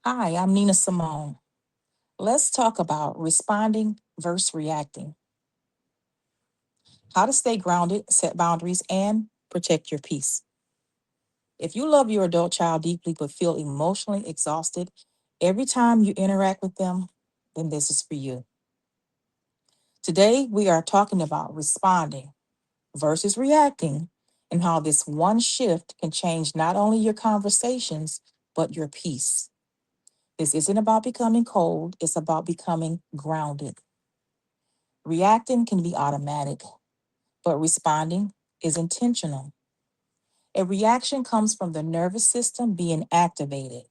Hi, I'm Nina Simone. Let's talk about responding versus reacting, how to stay grounded, set boundaries, and protect your peace. If you love your adult child deeply but feel emotionally exhausted every time you interact with them, then this is for you. Today, we are talking about responding versus reacting and how this one shift can change not only your conversations, but your peace. This isn't about becoming cold, it's about becoming grounded. Reacting can be automatic, but responding is intentional. A reaction comes from the nervous system being activated,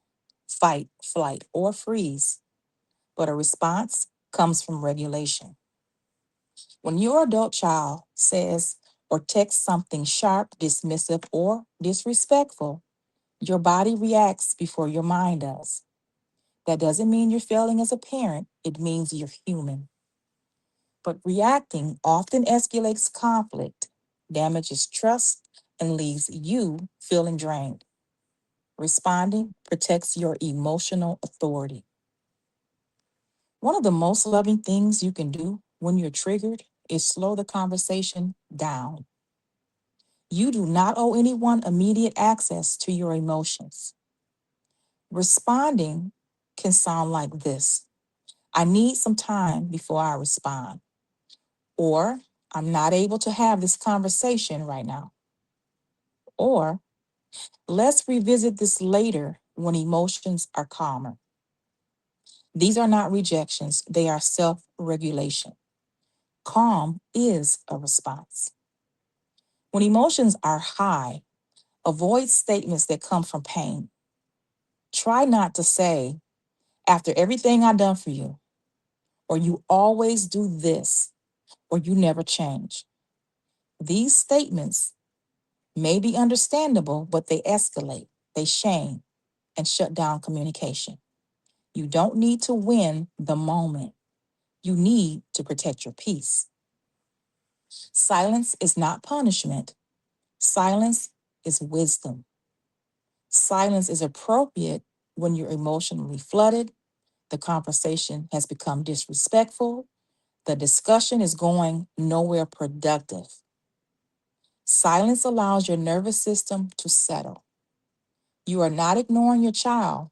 fight, flight, or freeze, but a response comes from regulation. When your adult child says or texts something sharp, dismissive, or disrespectful, your body reacts before your mind does. That doesn't mean you're failing as a parent, it means you're human. But reacting often escalates conflict, damages trust, and leaves you feeling drained. Responding protects your emotional authority. One of the most loving things you can do when you're triggered is slow the conversation down. You do not owe anyone immediate access to your emotions. Responding can sound like this: I need some time before I respond, or I'm not able to have this conversation right now. Or let's revisit this later when emotions are calmer. These are not rejections, they are self regulation. Calm is a response. When emotions are high, avoid statements that come from pain. Try not to say, after everything I've done for you, or you always do this, or you never change. These statements may be understandable, but they escalate, they shame, and shut down communication. You don't need to win the moment. You need to protect your peace. Silence is not punishment. Silence is wisdom. Silence is appropriate when you're emotionally flooded, the conversation has become disrespectful, the discussion is going nowhere productive. Silence allows your nervous system to settle. You are not ignoring your child,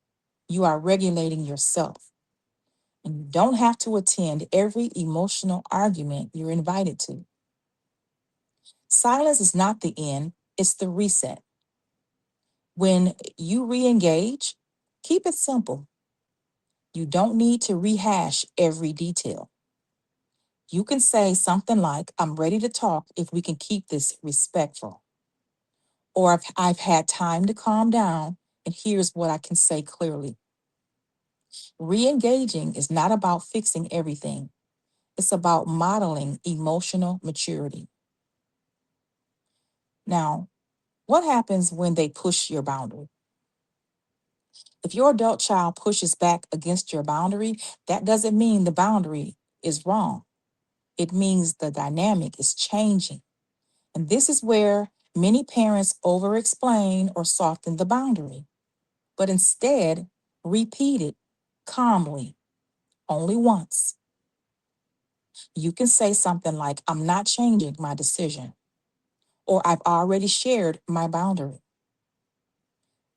you are regulating yourself. And you don't have to attend every emotional argument you're invited to. Silence is not the end, it's the reset. When you re engage, keep it simple. You don't need to rehash every detail. You can say something like, I'm ready to talk if we can keep this respectful. Or if I've had time to calm down, and here's what I can say clearly. Re engaging is not about fixing everything, it's about modeling emotional maturity. Now, what happens when they push your boundary? If your adult child pushes back against your boundary, that doesn't mean the boundary is wrong. It means the dynamic is changing. And this is where many parents over explain or soften the boundary, but instead repeat it calmly, only once. You can say something like, I'm not changing my decision, or I've already shared my boundary.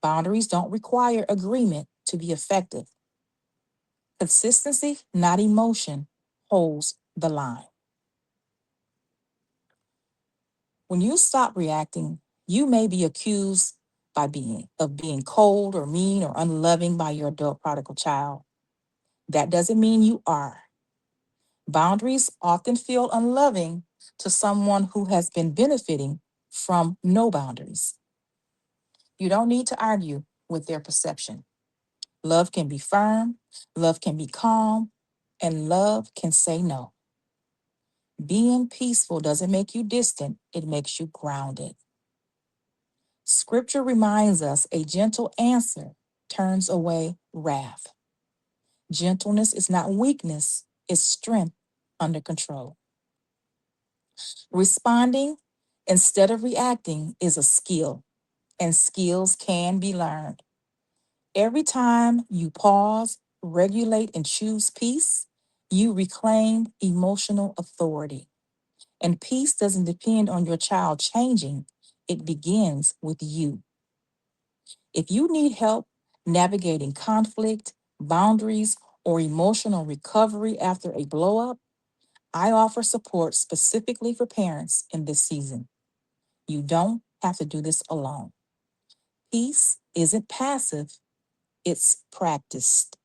Boundaries don't require agreement to be effective. Consistency, not emotion, holds the line. When you stop reacting, you may be accused of being cold or mean or unloving by your adult prodigal child. That doesn't mean you are. Boundaries often feel unloving to someone who has been benefiting from no boundaries. You don't need to argue with their perception. Love can be firm, love can be calm, and love can say no. Being peaceful doesn't make you distant, it makes you grounded. Scripture reminds us a gentle answer turns away wrath. Gentleness is not weakness, it's strength under control. Responding instead of reacting is a skill, and skills can be learned. Every time you pause, regulate, and choose peace, you reclaim emotional authority. And peace doesn't depend on your child changing, it begins with you. If you need help navigating conflict, boundaries, or emotional recovery after a blow up, I offer support specifically for parents in this season. You don't have to do this alone. Peace isn't passive, it's practiced.